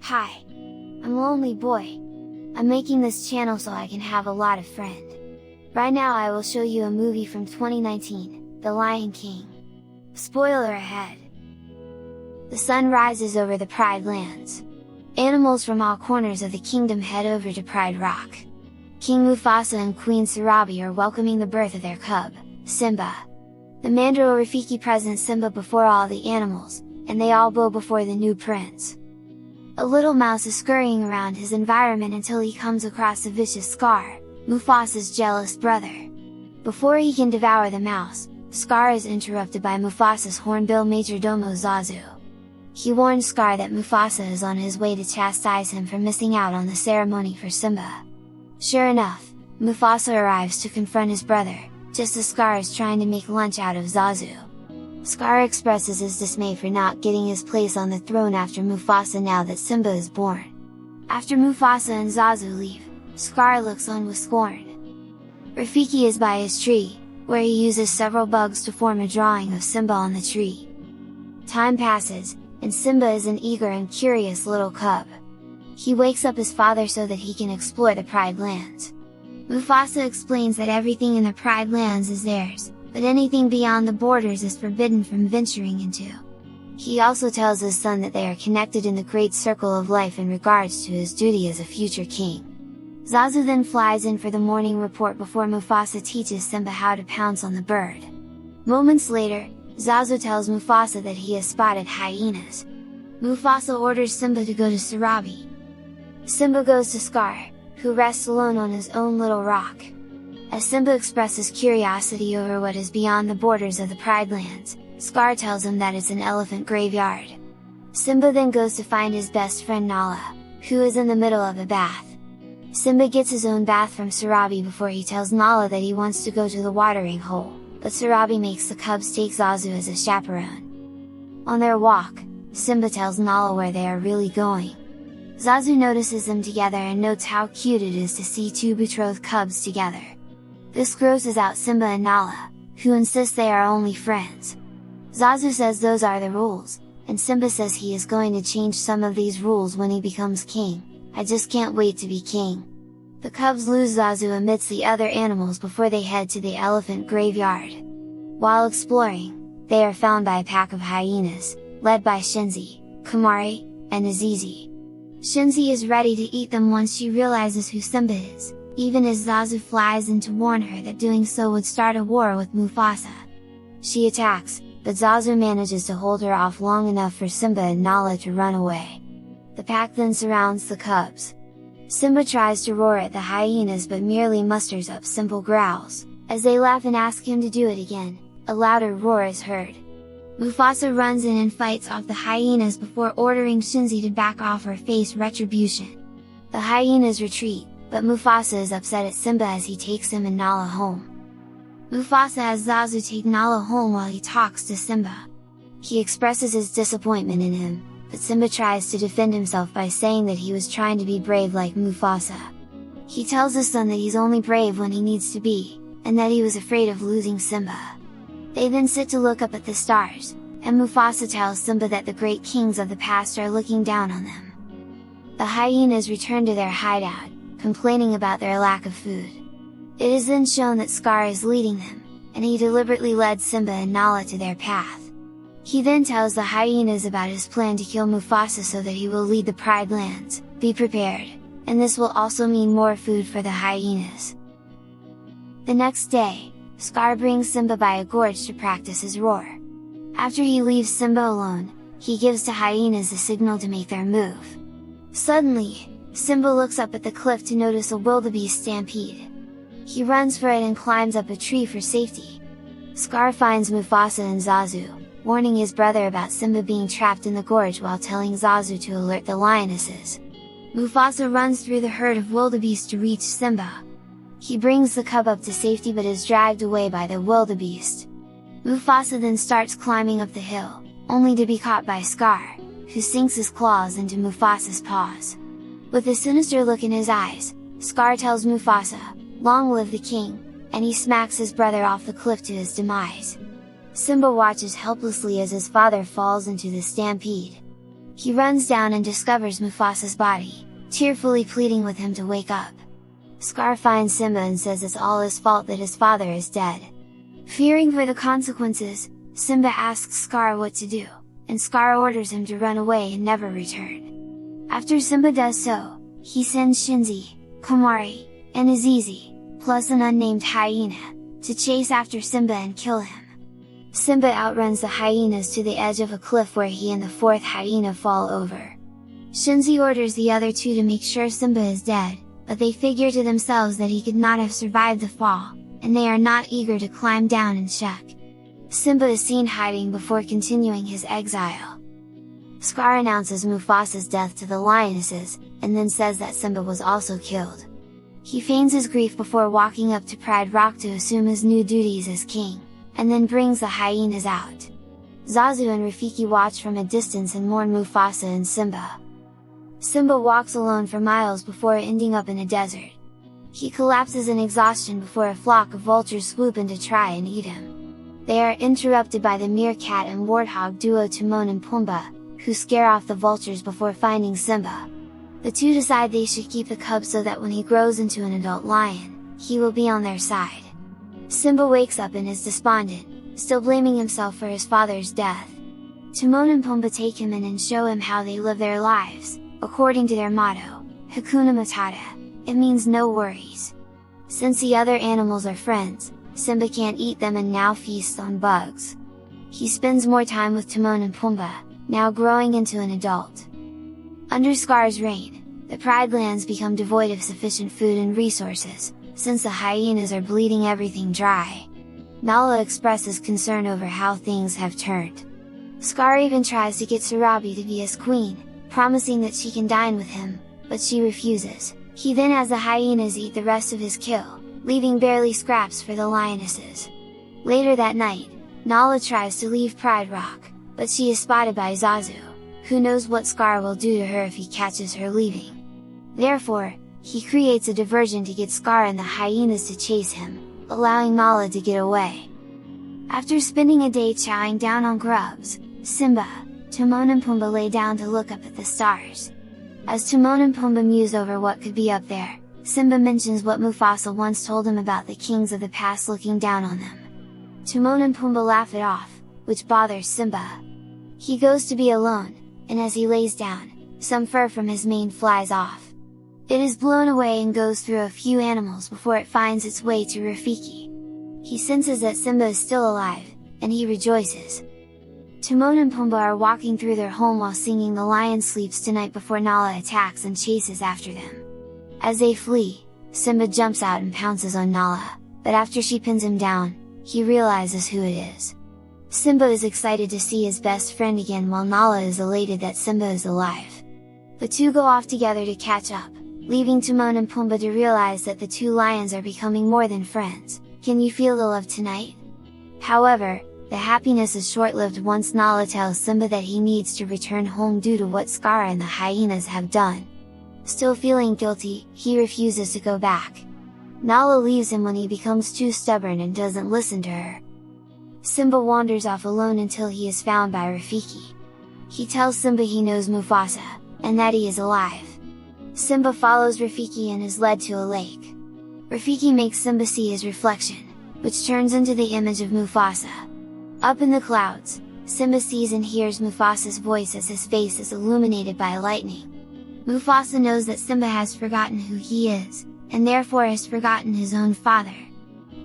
Hi! I'm Lonely Boy. I'm making this channel so I can have a lot of friend. Right now I will show you a movie from 2019, The Lion King. Spoiler ahead! The sun rises over the Pride Lands. Animals from all corners of the kingdom head over to Pride Rock. King Mufasa and Queen Sarabi are welcoming the birth of their cub, Simba. The Mandrill Rafiki presents Simba before all the animals, and they all bow before the new prince. A little mouse is scurrying around his environment until he comes across a vicious Scar, Mufasa's jealous brother. Before he can devour the mouse, Scar is interrupted by Mufasa's hornbill majordomo Zazu. He warns Scar that Mufasa is on his way to chastise him for missing out on the ceremony for Simba. Sure enough, Mufasa arrives to confront his brother, just as Scar is trying to make lunch out of Zazu. Scar expresses his dismay for not getting his place on the throne after Mufasa now that Simba is born. After Mufasa and Zazu leave, Scar looks on with scorn. Rafiki is by his tree, where he uses several bugs to form a drawing of Simba on the tree. Time passes, and Simba is an eager and curious little cub. He wakes up his father so that he can explore the Pride Lands. Mufasa explains that everything in the Pride Lands is theirs, but anything beyond the borders is forbidden from venturing into. He also tells his son that they are connected in the great circle of life in regards to his duty as a future king. Zazu then flies in for the morning report before Mufasa teaches Simba how to pounce on the bird. Moments later, Zazu tells Mufasa that he has spotted hyenas. Mufasa orders Simba to go to Sarabi. Simba goes to Scar, who rests alone on his own little rock. As Simba expresses curiosity over what is beyond the borders of the Pride Lands, Scar tells him that it's an elephant graveyard. Simba then goes to find his best friend Nala, who is in the middle of a bath. Simba gets his own bath from Sarabi before he tells Nala that he wants to go to the watering hole, but Sarabi makes the cubs take Zazu as a chaperone. On their walk, Simba tells Nala where they are really going. Zazu notices them together and notes how cute it is to see two betrothed cubs together. This grosses out Simba and Nala, who insist they are only friends. Zazu says those are the rules, and Simba says he is going to change some of these rules when he becomes king. I just can't wait to be king. The cubs lose Zazu amidst the other animals before they head to the elephant graveyard. While exploring, they are found by a pack of hyenas, led by Shenzi, Kamari, and Azizi. Shenzi is ready to eat them once she realizes who Simba is, even as Zazu flies in to warn her that doing so would start a war with Mufasa. She attacks, but Zazu manages to hold her off long enough for Simba and Nala to run away. The pack then surrounds the cubs. Simba tries to roar at the hyenas but merely musters up simple growls. As they laugh and ask him to do it again, a louder roar is heard. Mufasa runs in and fights off the hyenas before ordering Shenzi to back off or face retribution. The hyenas retreat, but Mufasa is upset at Simba as he takes him and Nala home. Mufasa has Zazu take Nala home while he talks to Simba. He expresses his disappointment in him, but Simba tries to defend himself by saying that he was trying to be brave like Mufasa. He tells his son that he's only brave when he needs to be, and that he was afraid of losing Simba. They then sit to look up at the stars, and Mufasa tells Simba that the great kings of the past are looking down on them. The hyenas return to their hideout, complaining about their lack of food. It is then shown that Scar is leading them, and he deliberately led Simba and Nala to their path. He then tells the hyenas about his plan to kill Mufasa so that he will lead the Pride Lands. Be prepared, and this will also mean more food for the hyenas. The next day, Scar brings Simba by a gorge to practice his roar. After he leaves Simba alone, he gives the hyenas a signal to make their move. Suddenly, Simba looks up at the cliff to notice a wildebeest stampede. He runs for it and climbs up a tree for safety. Scar finds Mufasa and Zazu, warning his brother about Simba being trapped in the gorge while telling Zazu to alert the lionesses. Mufasa runs through the herd of wildebeest to reach Simba. He brings the cub up to safety but is dragged away by the wildebeest. Mufasa then starts climbing up the hill, only to be caught by Scar, who sinks his claws into Mufasa's paws. With a sinister look in his eyes, Scar tells Mufasa, "Long live the king," and he smacks his brother off the cliff to his demise. Simba watches helplessly as his father falls into the stampede. He runs down and discovers Mufasa's body, tearfully pleading with him to wake up. Scar finds Simba and says it's all his fault that his father is dead. Fearing for the consequences, Simba asks Scar what to do, and Scar orders him to run away and never return. After Simba does so, he sends Shinzi, Komari, and Azizi, plus an unnamed hyena, to chase after Simba and kill him. Simba outruns the hyenas to the edge of a cliff where he and the fourth hyena fall over. Shinzi orders the other two to make sure Simba is dead, but they figure to themselves that he could not have survived the fall, and they are not eager to climb down and check. Simba is seen hiding before continuing his exile. Scar announces Mufasa's death to the lionesses, and then says that Simba was also killed. He feigns his grief before walking up to Pride Rock to assume his new duties as king, and then brings the hyenas out. Zazu and Rafiki watch from a distance and mourn Mufasa and Simba. Simba walks alone for miles before ending up in a desert. He collapses in exhaustion before a flock of vultures swoop in to try and eat him. They are interrupted by the meerkat and warthog duo Timon and Pumbaa, who scare off the vultures before finding Simba. The two decide they should keep the cub so that when he grows into an adult lion, he will be on their side. Simba wakes up and is despondent, still blaming himself for his father's death. Timon and Pumbaa take him in and show him how they live their lives, according to their motto, Hakuna Matata, it means no worries. Since the other animals are friends, Simba can't eat them and now feasts on bugs. He spends more time with Timon and Pumbaa, now growing into an adult. Under Scar's reign, the Pride Lands become devoid of sufficient food and resources, since the hyenas are bleeding everything dry. Nala expresses concern over how things have turned. Scar even tries to get Sarabi to be his queen, promising that she can dine with him, but she refuses. He then has the hyenas eat the rest of his kill, leaving barely scraps for the lionesses. Later that night, Nala tries to leave Pride Rock, but she is spotted by Zazu, who knows what Scar will do to her if he catches her leaving. Therefore, he creates a diversion to get Scar and the hyenas to chase him, allowing Nala to get away. After spending a day chowing down on grubs, Simba, Timon and Pumbaa lay down to look up at the stars. As Timon and Pumbaa muse over what could be up there, Simba mentions what Mufasa once told him about the kings of the past looking down on them. Timon and Pumbaa laugh it off, which bothers Simba. He goes to be alone, and as he lays down, some fur from his mane flies off. It is blown away and goes through a few animals before it finds its way to Rafiki. He senses that Simba is still alive, and he rejoices. Timon and Pumbaa are walking through their home while singing "The Lion Sleeps Tonight" before Nala attacks and chases after them. As they flee, Simba jumps out and pounces on Nala, but after she pins him down, he realizes who it is. Simba is excited to see his best friend again while Nala is elated that Simba is alive. The two go off together to catch up, leaving Timon and Pumbaa to realize that the two lions are becoming more than friends. Can you feel the love tonight? However, the happiness is short-lived once Nala tells Simba that he needs to return home due to what Scar and the hyenas have done. Still feeling guilty, he refuses to go back. Nala leaves him when he becomes too stubborn and doesn't listen to her. Simba wanders off alone until he is found by Rafiki. He tells Simba he knows Mufasa, and that he is alive. Simba follows Rafiki and is led to a lake. Rafiki makes Simba see his reflection, which turns into the image of Mufasa. Up in the clouds, Simba sees and hears Mufasa's voice as his face is illuminated by lightning. Mufasa knows that Simba has forgotten who he is, and therefore has forgotten his own father.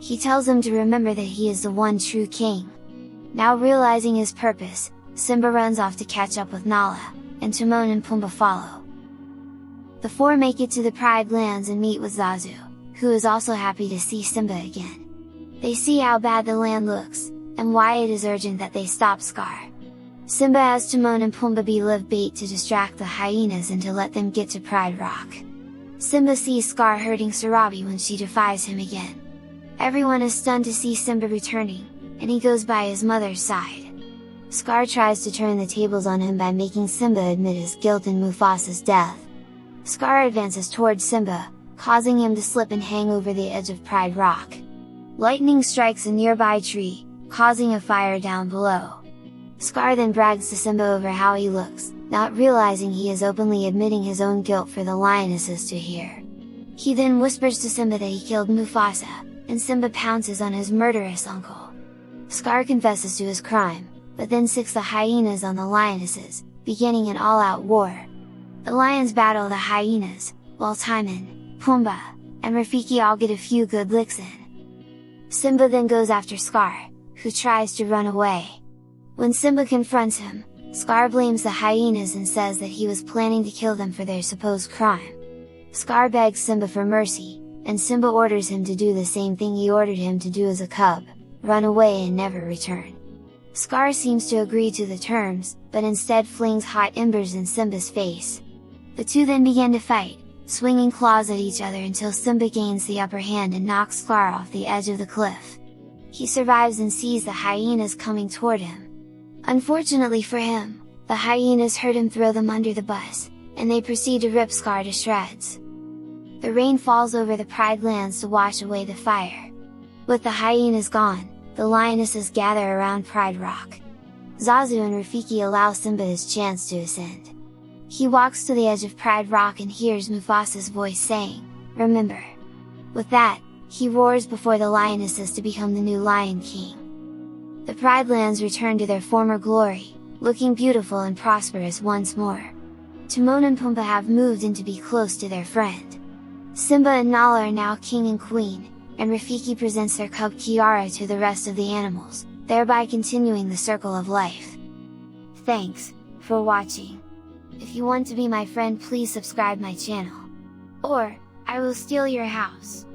He tells him to remember that he is the one true king. Now realizing his purpose, Simba runs off to catch up with Nala, and Timon and Pumbaa follow. The four make it to the Pride Lands and meet with Zazu, who is also happy to see Simba again. They see how bad the land looks, and why it is urgent that they stop Scar. Simba has Timon and Pumbaa be live bait to distract the hyenas and to let them get to Pride Rock. Simba sees Scar hurting Sarabi when she defies him again. Everyone is stunned to see Simba returning, and he goes by his mother's side. Scar tries to turn the tables on him by making Simba admit his guilt in Mufasa's death. Scar advances towards Simba, causing him to slip and hang over the edge of Pride Rock. Lightning strikes a nearby tree, causing a fire down below. Scar then brags to Simba over how he looks, not realizing he is openly admitting his own guilt for the lionesses to hear. He then whispers to Simba that he killed Mufasa, and Simba pounces on his murderous uncle. Scar confesses to his crime, but then sicks the hyenas on the lionesses, beginning an all-out war. The lions battle the hyenas, while Timon, Pumbaa, and Rafiki all get a few good licks in. Simba then goes after Scar, who tries to run away. When Simba confronts him, Scar blames the hyenas and says that he was planning to kill them for their supposed crime. Scar begs Simba for mercy, and Simba orders him to do the same thing he ordered him to do as a cub, run away and never return. Scar seems to agree to the terms, but instead flings hot embers in Simba's face. The two then begin to fight, swinging claws at each other until Simba gains the upper hand and knocks Scar off the edge of the cliff. He survives and sees the hyenas coming toward him. Unfortunately for him, the hyenas heard him throw them under the bus, and they proceed to rip Scar to shreds. The rain falls over the Pride Lands to wash away the fire. With the hyenas gone, the lionesses gather around Pride Rock. Zazu and Rafiki allow Simba his chance to ascend. He walks to the edge of Pride Rock and hears Mufasa's voice saying, "Remember!" With that, he roars before the lionesses to become the new Lion King. The Pride Lands return to their former glory, looking beautiful and prosperous once more. Timon and Pumbaa have moved in to be close to their friend. Simba and Nala are now king and queen, and Rafiki presents their cub Kiara to the rest of the animals, thereby continuing the circle of life. Thanks for watching! If you want to be my friend, please subscribe my channel. Or, I will steal your house!